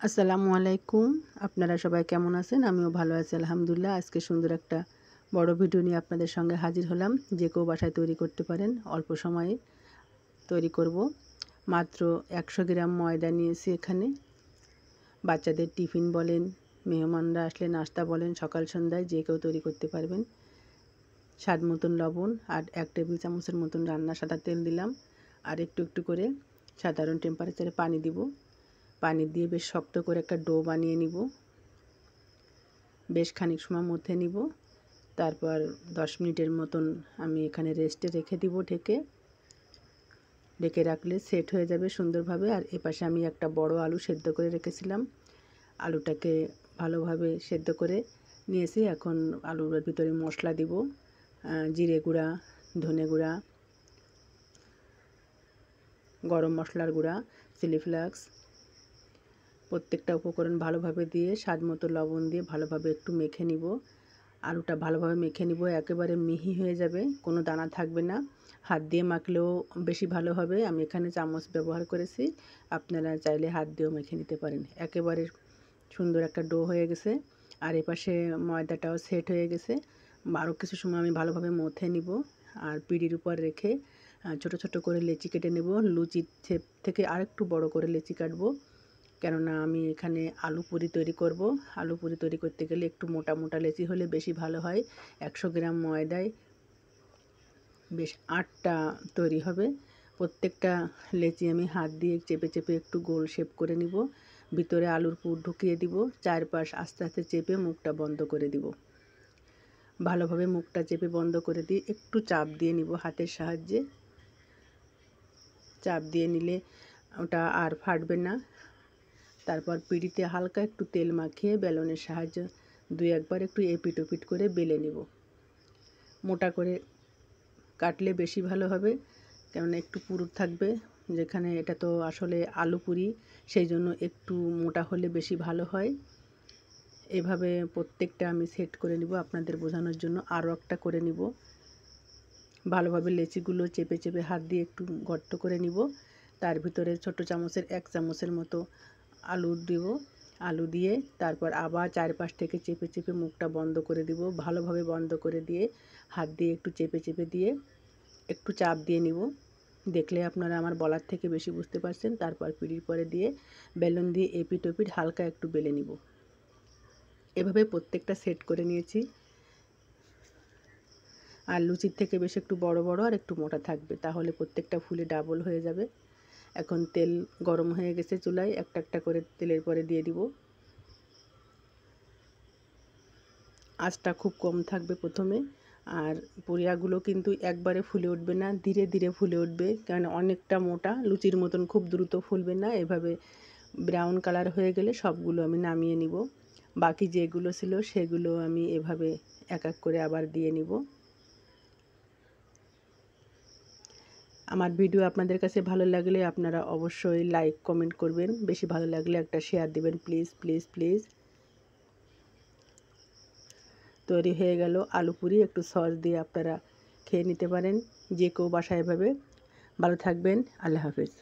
আসসালামু আলাইকুম। আপনারা সবাই কেমন আছেন? আমিও ভালো আছি আলহামদুলিল্লাহ। আজকে সুন্দর একটা বড় ভিডিও নিয়ে আপনাদের সঙ্গে হাজির হলাম। যে কেউ বাসায় তৈরি করতে পারেন। অল্প সময়ে তৈরি করব। মাত্র ১০০ গ্রাম ময়দা নিয়েছি এখানে। বাচ্চাদের টিফিন বলেন, মেহমানরা আসলে নাস্তা বলেন, সকাল সন্ধ্যায় যে কেউ তৈরি করতে পারবেন। স্বাদ মতন লবণ আর ১ টেবিল চামচের মতন রান্নার সাদা তেল দিলাম। আর একটু একটু করে সাধারণ টেম্পারেচারে পানি দিব। পানি দিয়ে বেশ শক্ত করে একটা ডো বানিয়ে নিব। বেশ খানিক সময় মধ্যে নিব। তারপর 10 মিনিটের মতন আমি এখানে রেস্টে রেখে দিব ঢেকে রাখলে সেট হয়ে যাবে সুন্দরভাবে। আর এপাশে আমি একটা বড় আলু সেদ্ধ করে রেখেছিলাম। আলুটাকে ভালোভাবে সেদ্ধ করে নিয়েছি। এখন আলুর ভিতরে মশলা দিব, জিরে গুঁড়া, ধনে গুঁড়া, গরম মশলার গুঁড়া, চিলি ফ্লেক্স, প্রত্যেকটা উপকরণ ভালোভাবে দিয়ে স্বাদ মতো লবণ দিয়ে ভালোভাবে একটু মেখে নিব। আলুটা ভালোভাবে মেখে নিব, একেবারে মিহি হয়ে যাবে, কোনো দানা থাকবে না। হাত দিয়ে মাখলেও বেশি ভালো হবে। আমি এখানে চামচ ব্যবহার করেছি, আপনারা চাইলে হাত দিয়েও মেখে নিতে পারেন। একেবারে সুন্দর একটা ডো হয়ে গেছে। আর এপাশে ময়দাটাও সেট হয়ে গেছে। আরও কিছু সময় আমি ভালোভাবে মথে নিব। আর পিঁড়ির উপর রেখে ছোট ছোট করে লেচি কেটে নেব। লুচির শেপ থেকে আরেকটু বড় করে লেচি কাটবো, কেননা আমি এখানে আলু পুরি তৈরি করব। আলু পুরি তৈরি করতে গেলে একটু মোটা মোটা লেচি হলে বেশি ভালো হয়। ১০০ গ্রাম ময়দায় বেশ ৮টা তৈরি হবে। প্রত্যেকটা লেচি আমি হাত দিয়ে চেপে চেপে একটু গোল শেপ করে নিব। ভিতরে আলুর পুর ঢুকিয়ে দিব। চারপাশ আস্তে আস্তে চেপে মুখটা বন্ধ করে দিব। ভালোভাবে মুখটা চেপে বন্ধ করে দিয়ে একটু চাপ দিয়ে নিব হাতের সাহায্যে। চাপ দিয়ে নিলে ওটা আর ফাটবে না। তারপর পিঁড়িতে হালকা একটু তেল মাখিয়ে বেলনের সাহায্যে ২-১ বার একটু এপিট ওপিট করে বেলে নিব। মোটা করে কাটলে বেশি ভালো হবে, কেননা একটু পুরু থাকবে। যেখানে এটা তো আসলে আলু পুরি, সেই জন্য একটু মোটা হলে বেশি ভালো হয়। এভাবে প্রত্যেকটা আমি সেট করে নিব আপনাদের বোঝানোর জন্য। আরও একটা করে নিব। ভালোভাবে লেচিগুলো চেপে চেপে হাত দিয়ে একটু গর্ত করে নিব। তার ভিতরে ছোট চামচের ১ চামচের মতো আলু দিব। আলু দিয়ে তারপর আবার চারপাশ থেকে চেপে চেপে মুখটা বন্ধ করে দিব। ভালোভাবে বন্ধ করে দিয়ে হাত দিয়ে একটু চেপে চেপে দিয়ে একটু চাপ দিয়ে নিব। দেখলে আপনারা আমার বলার থেকে বেশি বুঝতে পারছেন। তারপর পিঁড়ির পরে দিয়ে বেলুন দিয়ে এপিট ওপিট হালকা একটু বেলে নিব। এভাবে প্রত্যেকটা সেট করে নিয়েছি। আর লুচির থেকে বেশ একটু বড় বড় আর একটু মোটা থাকবে, তাহলে প্রত্যেকটা ফুলে ডাবল হয়ে যাবে। এখন তেল গরম হয়ে গেছে চুলায়, একটা একটা করে তেলের পরে দিয়ে দিব। আঁচটা খুব কম থাকবে প্রথমে। আর পুরিয়াগুলো কিন্তু একবারে ফুলে উঠবে না, ধীরে ধীরে ফুলে উঠবে, কারণ অনেকটা মোটা, লুচির মতন খুব দ্রুত ফুলবে না। এভাবে ব্রাউন কালার হয়ে গেলে সবগুলো আমি নামিয়ে নিব। বাকি যেগুলো ছিল সেগুলো আমি এভাবে এক এক করে আবার দিয়ে নিব। আমার ভিডিও আপনাদের কাছে ভালো লাগলে আপনারা অবশ্যই লাইক কমেন্ট করবেন। বেশি ভালো লাগলে একটা শেয়ার দিবেন প্লিজ প্লিজ প্লিজ। তৈরি হয়ে গেল আলু পুরি। একটু সস দিয়ে আপনারা খেয়ে নিতে পারেন যে কেউ বাসায় এভাবে। ভালো থাকবেন। আল্লাহ হাফেজ।